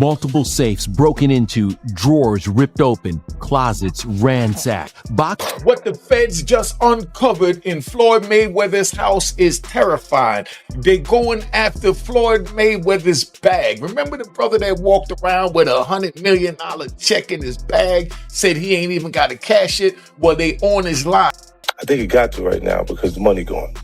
Multiple safes broken into, drawers ripped open, closets ransacked. What the feds just uncovered in Floyd Mayweather's house is terrifying. They're going after Floyd Mayweather's bag. Remember the brother that walked around with $100 million check in his bag, said he ain't even got to cash it? Well, they on his line. I think it got to right now because the money gone.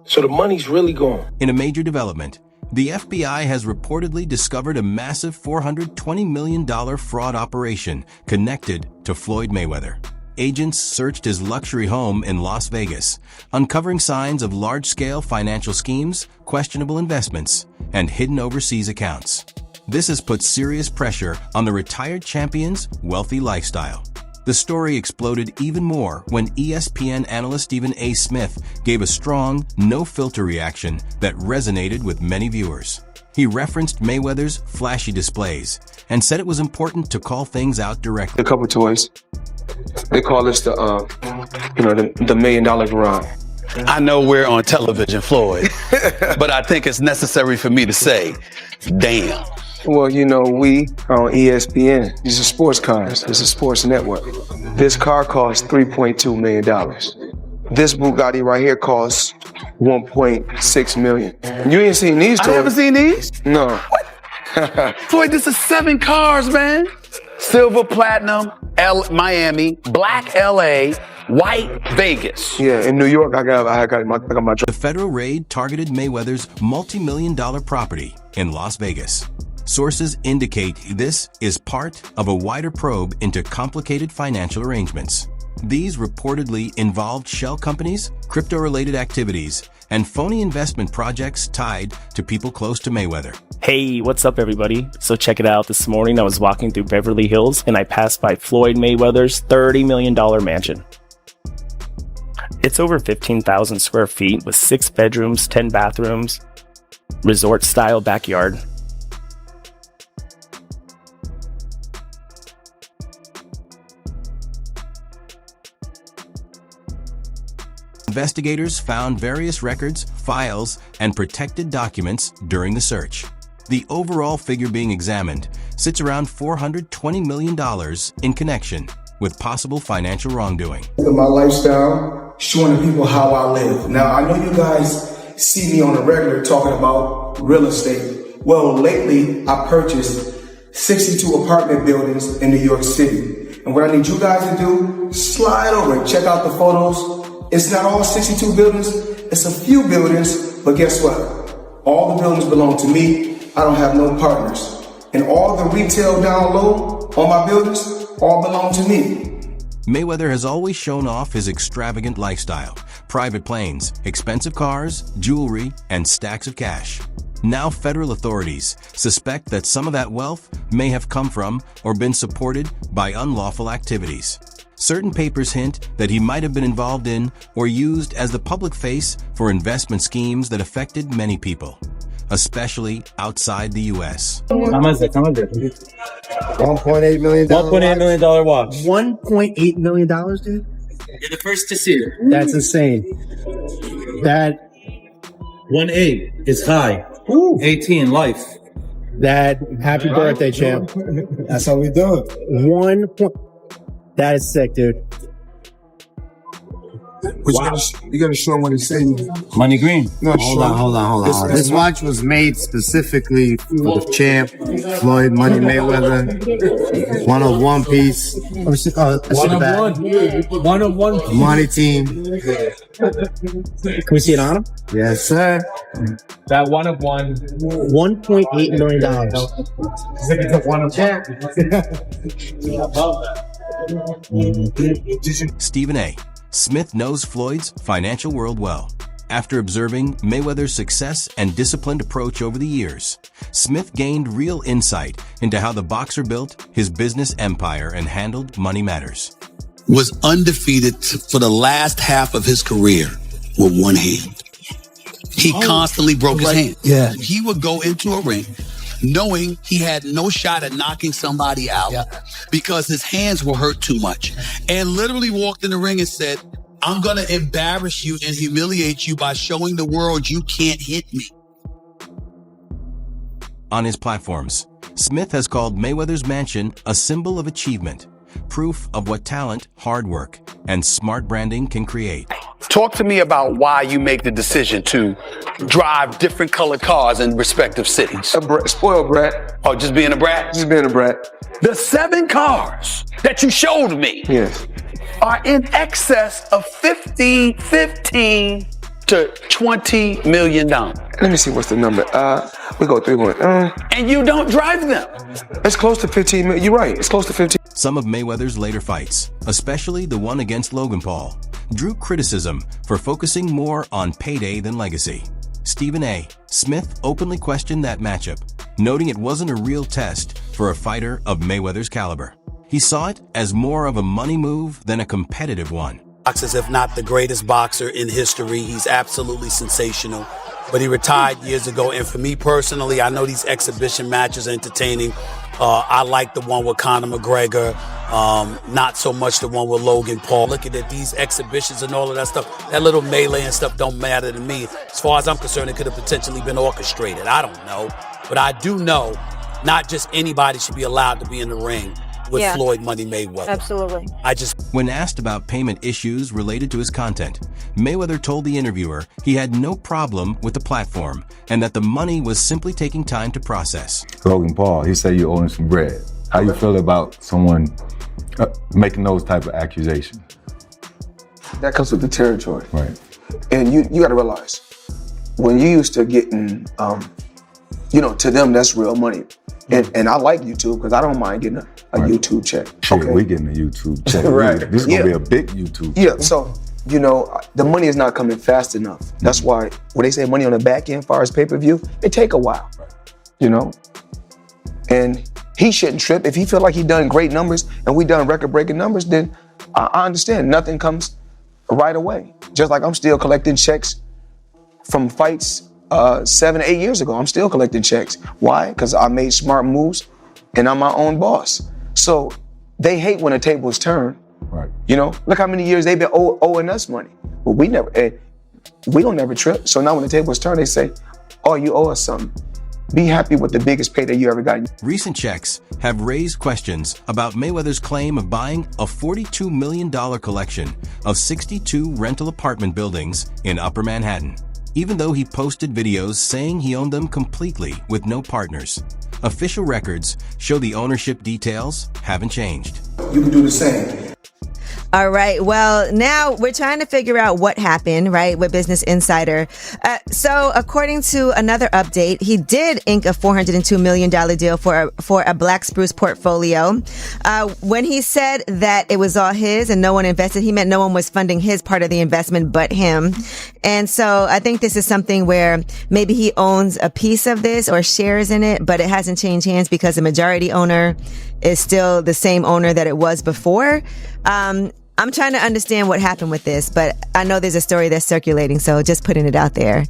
So the money's really gone. In a major development, the FBI has reportedly discovered a massive $420 million fraud operation connected to Floyd Mayweather. Agents searched his luxury home in Las Vegas, uncovering signs of large-scale financial schemes, questionable investments, and hidden overseas accounts. This has put serious pressure on the retired champion's wealthy lifestyle. The story exploded even more when ESPN analyst Stephen A. Smith gave a strong, no-filter reaction that resonated with many viewers. He referenced Mayweather's flashy displays and said it was important to call things out directly. A couple toys. They call this the $1 million garage. I know we're on television, Floyd, but I think it's necessary for me to say, damn. Well, we are on ESPN. These are sports cars. It's a sports network. This car costs $3.2 million. This Bugatti right here costs $1.6 million. You ain't seen these toys? I haven't seen these? No. What? Floyd, this is 7 cars, man. Silver, platinum, Miami, black LA, white Vegas. Yeah, in New York, I got my. The federal raid targeted Mayweather's multi-million-dollar property in Las Vegas. Sources indicate this is part of a wider probe into complicated financial arrangements. These reportedly involved shell companies, crypto-related activities, and phony investment projects tied to people close to Mayweather. Hey, what's up, everybody? So check it out. This morning, I was walking through Beverly Hills, and I passed by Floyd Mayweather's $30 million mansion. It's over 15,000 square feet with 6 bedrooms, 10 bathrooms, resort-style backyard. Investigators found various records, files, and protected documents during the search. The overall figure being examined sits around $420 million in connection with possible financial wrongdoing. My lifestyle, showing the people how I live. Now, I know you guys see me on a regular talking about real estate. Well, lately, I purchased 62 apartment buildings in New York City. And what I need you guys to do, slide over and check out the photos. It's not all 62 buildings, it's a few buildings, but guess what? All the buildings belong to me. I don't have no partners. And all the retail down low on my buildings all belong to me. Mayweather has always shown off his extravagant lifestyle, private planes, expensive cars, jewelry, and stacks of cash. Now federal authorities suspect that some of that wealth may have come from or been supported by unlawful activities. Certain papers hint that he might have been involved in or used as the public face for investment schemes that affected many people, especially outside the U.S. How much is it? $1.8 million. $1.8 million watch. $1.8 million, dude? You're the first to see it. That's insane. That 1.8 is high. 18 life. That happy birthday, champ. That's how we do it. That is sick, dude. Wow. You gotta show him what he said. Money green. No, Hold on. This watch was made specifically for the champ, Floyd Money Mayweather. One of one piece. One of one. Money team. Can we see it on him? Yes, sir. That one of one. $1.8 million. One of Stephen A. Smith knows Floyd's financial world well. After observing Mayweather's success and disciplined approach over the years, Smith gained real insight into how the boxer built his business empire and handled money matters. Was undefeated for the last half of his career with one hand. He constantly broke his hand. Yeah. He would go into a ring knowing he had no shot at knocking somebody out because his hands were hurt too much, and literally walked in the ring and said, I'm going to embarrass you and humiliate you by showing the world you can't hit me. On his platforms, Smith has called Mayweather's mansion a symbol of achievement, proof of what talent, hard work, and smart branding can create. Talk to me about why you make the decision to drive different colored cars in respective cities. Spoiled brat. Oh, just being a brat? Just being a brat. The 7 cars that you showed me Yes. are in excess of $15 to $20 million. Let me see what's the number. We go 3-1. And you don't drive them. It's close to 15 million. You're right. It's close to 15. Some of Mayweather's later fights, especially the one against Logan Paul, drew criticism for focusing more on payday than legacy. Stephen A. Smith openly questioned that matchup, noting it wasn't a real test for a fighter of Mayweather's caliber. He saw it as more of a money move than a competitive one. Boxes, if not the greatest boxer in history. He's absolutely sensational. But he retired years ago. And for me personally, I know these exhibition matches are entertaining. I like the one with Conor McGregor. Not so much the one with Logan Paul. Looking at these exhibitions and all of that stuff, that little melee and stuff don't matter to me. As far as I'm concerned, it could have potentially been orchestrated. I don't know. But I do know not just anybody should be allowed to be in the ring with Floyd Money Mayweather. Absolutely. When asked about payment issues related to his content, Mayweather told the interviewer he had no problem with the platform and that the money was simply taking time to process. Logan Paul, he said you owe him some bread. How you feel about someone making those type of accusations? That comes with the territory. Right. And you got to realize, when you used to getting, to them, that's real money. And I like YouTube because I don't mind getting a YouTube check. Shit, we getting a YouTube check. Right. This is going to be a big YouTube check. Yeah, so, the money is not coming fast enough. That's why when they say money on the back end, as far as pay-per-view, it take a while, And he shouldn't trip. If he feel like he done great numbers and we done record-breaking numbers, then I understand. Nothing comes right away. Just like I'm still collecting checks from fights 7 or 8 years ago. I'm still collecting checks. Why? Because I made smart moves and I'm my own boss. So they hate when the tables turn. Right. Look how many years they've been owing us money. But we don't never trip. So now when the tables turn, they say, oh, you owe us something. Be happy with the biggest payday you ever got. Recent checks have raised questions about Mayweather's claim of buying a $42 million collection of 62 rental apartment buildings in Upper Manhattan, even though he posted videos saying he owned them completely with no partners. Official records show the ownership details haven't changed. You can do the same. All right. Well, now we're trying to figure out what happened, right, with Business Insider. So according to another update, he did ink a $402 million deal for a Black Spruce portfolio. When he said that it was all his and no one invested, he meant no one was funding his part of the investment but him. And so I think this is something where maybe he owns a piece of this or shares in it, but it hasn't changed hands because the majority owner is still the same owner that it was before. I'm trying to understand what happened with this, but I know there's a story that's circulating, so just putting it out there.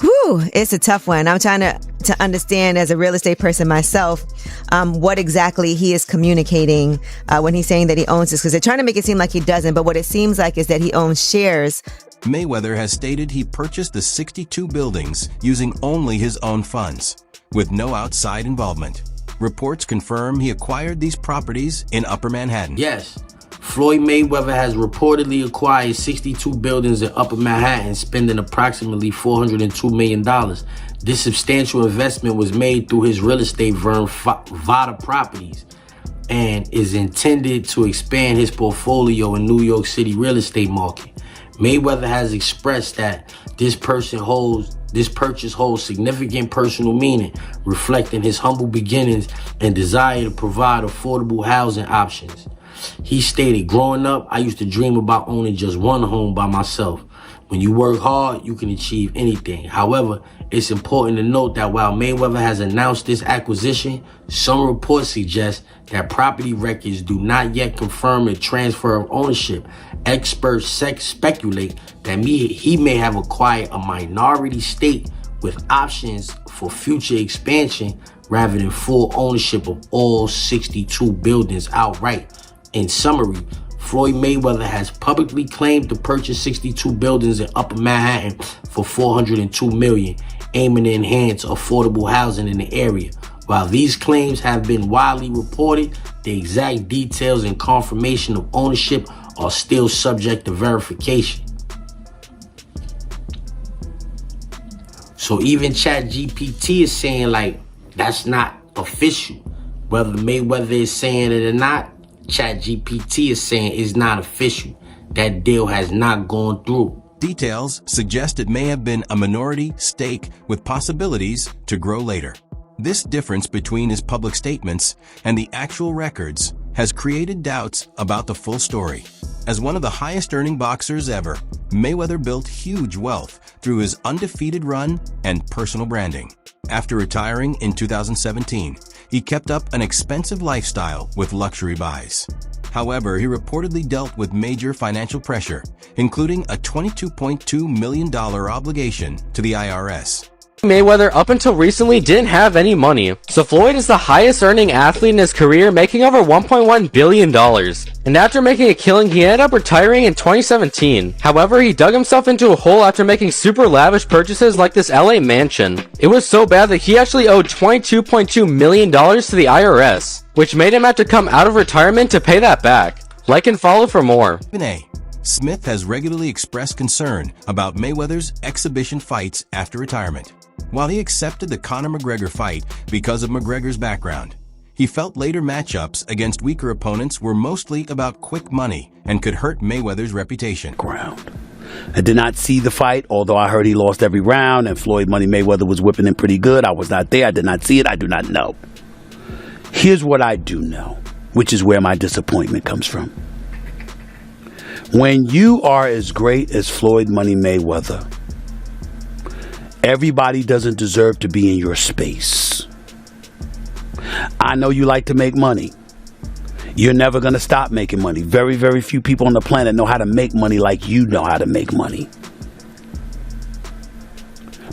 Whew, it's a tough one. I'm trying to understand as a real estate person myself, what exactly he is communicating when he's saying that he owns this, because they're trying to make it seem like he doesn't, but what it seems like is that he owns shares. Mayweather has stated he purchased the 62 buildings using only his own funds, with no outside involvement. Reports confirm he acquired these properties in Upper Manhattan. Yes. Floyd Mayweather has reportedly acquired 62 buildings in Upper Manhattan, spending approximately $402 million. This substantial investment was made through his real estate firm, Vada Properties, and is intended to expand his portfolio in New York City real estate market. Mayweather has expressed that this purchase holds significant personal meaning, reflecting his humble beginnings and desire to provide affordable housing options. He stated, growing up, I used to dream about owning just one home by myself. When you work hard, you can achieve anything. However, it's important to note that while Mayweather has announced this acquisition, some reports suggest that property records do not yet confirm a transfer of ownership. Experts speculate that he may have acquired a minority stake with options for future expansion rather than full ownership of all 62 buildings outright. In summary, Floyd Mayweather has publicly claimed to purchase 62 buildings in Upper Manhattan for $402 million, aiming to enhance affordable housing in the area. While these claims have been widely reported, the exact details and confirmation of ownership are still subject to verification. So even ChatGPT is saying like that's not official. Whether Mayweather is saying it or not, ChatGPT is saying it's not official. That deal has not gone through. Details suggest it may have been a minority stake with possibilities to grow later. This difference between his public statements and the actual records has created doubts about the full story. As one of the highest-earning boxers ever, Mayweather built huge wealth through his undefeated run and personal branding. After retiring in 2017, he kept up an expensive lifestyle with luxury buys. However, he reportedly dealt with major financial pressure, including a $22.2 million obligation to the IRS. Mayweather up until recently didn't have any money, so Floyd is the highest earning athlete in his career, making over $1.1 billion. And after making a killing, he ended up retiring in 2017. However, he dug himself into a hole after making super lavish purchases like this LA mansion. It was so bad that he actually owed $22.2 million to the IRS, which made him have to come out of retirement to pay that back. Like and follow for more. Smith has regularly expressed concern about Mayweather's exhibition fights after retirement. While he accepted the Conor McGregor fight because of McGregor's background, he felt later matchups against weaker opponents were mostly about quick money and could hurt Mayweather's reputation. I did not see the fight, although I heard he lost every round and Floyd Money Mayweather was whipping him pretty good. I was not there. I did not see it. I do not know. Here's what I do know, which is where my disappointment comes from. When you are as great as Floyd Money Mayweather, everybody doesn't deserve to be in your space. I know you like to make money. You're never going to stop making money. Very, very few people on the planet know how to make money like you know how to make money.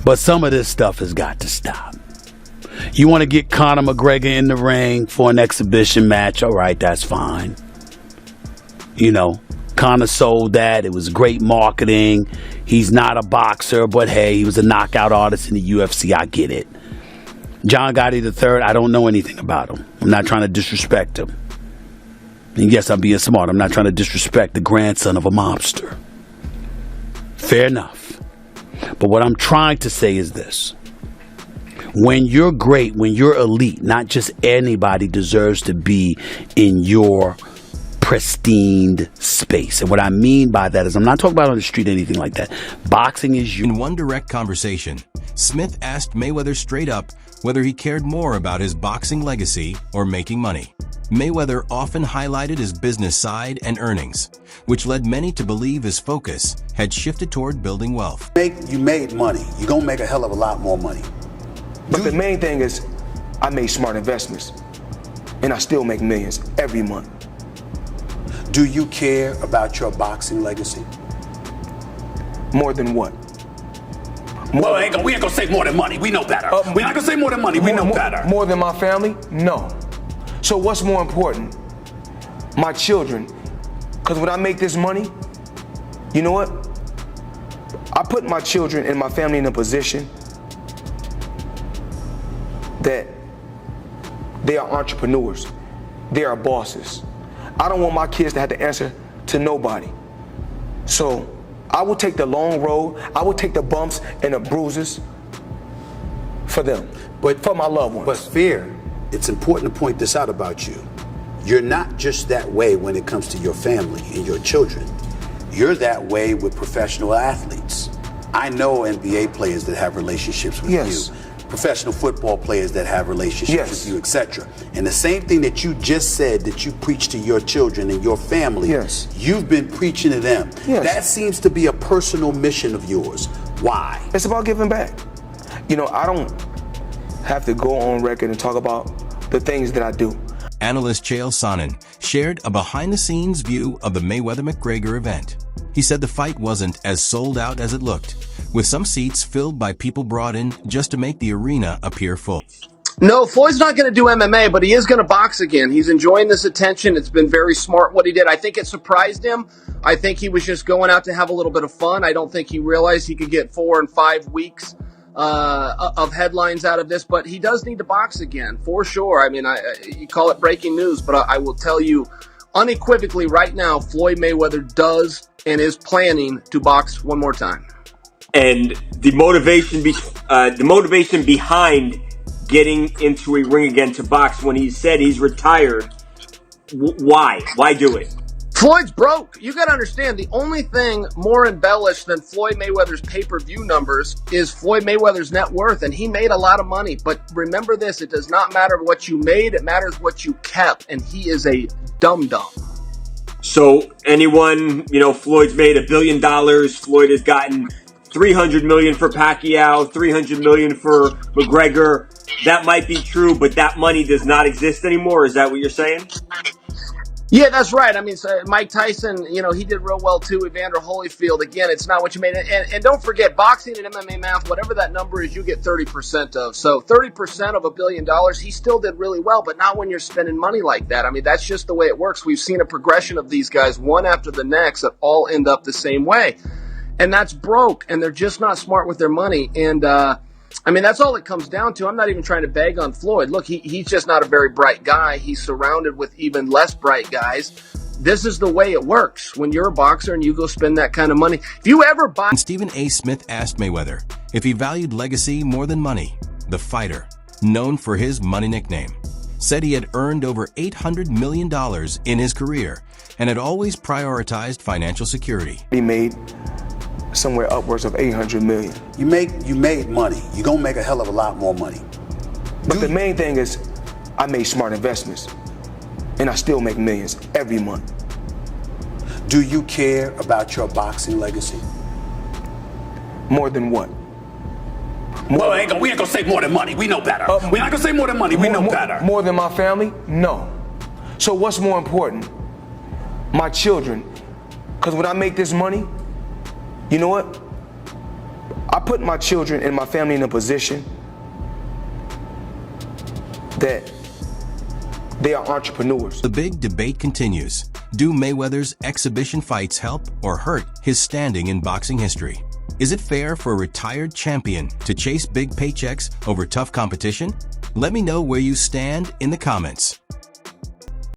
But some of this stuff has got to stop. You want to get Conor McGregor in the ring for an exhibition match? All right, that's fine. You know, Conor sold that. It was great marketing. He's not a boxer, but hey, he was a knockout artist in the UFC. I get it. John Gotti III, I don't know anything about him. I'm not trying to disrespect him. And yes, I'm being smart. I'm not trying to disrespect the grandson of a mobster. Fair enough. But what I'm trying to say is this. When you're great, when you're elite, not just anybody deserves to be in your pristine space. And what I mean by that is I'm not talking about on the street or anything like that. Boxing is you. In one direct conversation, Smith asked Mayweather straight up whether he cared more about his boxing legacy or making money. Mayweather often highlighted his business side and earnings, which led many to believe his focus had shifted toward building wealth. You made money. You're going to make a hell of a lot more money. But the main thing is I made smart investments, and I still make millions every month. Do you care about your boxing legacy? More than what? Well, we ain't gonna say more than money. We know better. We're not gonna say more than money. We know better. More than my family? No. So what's more important? My children. Because when I make this money, you know what? I put my children and my family in a position that they are entrepreneurs. They are bosses. I don't want my kids to have to answer to nobody. So I will take the long road. I will take the bumps and the bruises for them, but for my loved ones. But fear, it's important to point this out about you. You're not just that way when it comes to your family and your children. You're that way with professional athletes. I know NBA players that have relationships with you. Professional football players that have relationships with you, etc. And the same thing that you just said that you preach to your children and your family, you've been preaching to them. That seems to be a personal mission of yours. Why? It's about giving back. You know, I don't have to go on record and talk about the things that I do. Analyst Chael Sonnen shared a behind-the-scenes view of the Mayweather-McGregor event. He said the fight wasn't as sold out as it looked, with some seats filled by people brought in just to make the arena appear full. No, Floyd's not going to do MMA, but he is going to box again. He's enjoying this attention. It's been very smart what he did. I think it surprised him. I think he was just going out to have a little bit of fun. I don't think he realized he could get 4 and 5 weeks of headlines out of this, but he does need to box again, for sure. I mean, you call it breaking news, but I will tell you unequivocally right now, Floyd Mayweather does and is planning to box one more time. And the motivation behind getting into a ring again to box, when he said he's retired, why do it? Floyd's broke. You got to understand, the only thing more embellished than Floyd Mayweather's pay-per-view numbers is Floyd Mayweather's net worth, and he made a lot of money. But remember this, it does not matter what you made, it matters what you kept, and he is a dum-dum. So anyone, Floyd's made $1 billion. Floyd has gotten $300 million for Pacquiao, $300 million for McGregor. That might be true, but that money does not exist anymore. Is that what you're saying? Yeah, that's right. I mean, so Mike Tyson, he did real well too. Evander Holyfield, again, it's not what you made. And don't forget, boxing and MMA math, whatever that number is, you get 30% of. So 30% of $1 billion, he still did really well, but not when you're spending money like that. I mean, that's just the way it works. We've seen a progression of these guys, one after the next, that all end up the same way. And that's broke, and they're just not smart with their money. And, that's all it comes down to. I'm not even trying to bag on Floyd. Look, he's just not a very bright guy. He's surrounded with even less bright guys. This is the way it works when you're a boxer and you go spend that kind of money. If you ever buy... Stephen A. Smith asked Mayweather if he valued legacy more than money. The fighter, known for his money nickname, said he had earned over $800 million in his career and had always prioritized financial security. He made somewhere upwards of $800 million. You made money. You're going to make a hell of a lot more money. But the main thing is I made smart investments, and I still make millions every month. Do you care about your boxing legacy? More than what? We ain't going to say more than money. We know better. We're not going to say more than money. We know better. More than my family? No. So what's more important? My children. Because when I make this money, you know what? I put my children and my family in a position that they are entrepreneurs. The big debate continues. Do Mayweather's exhibition fights help or hurt his standing in boxing history? Is it fair for a retired champion to chase big paychecks over tough competition? Let me know where you stand in the comments.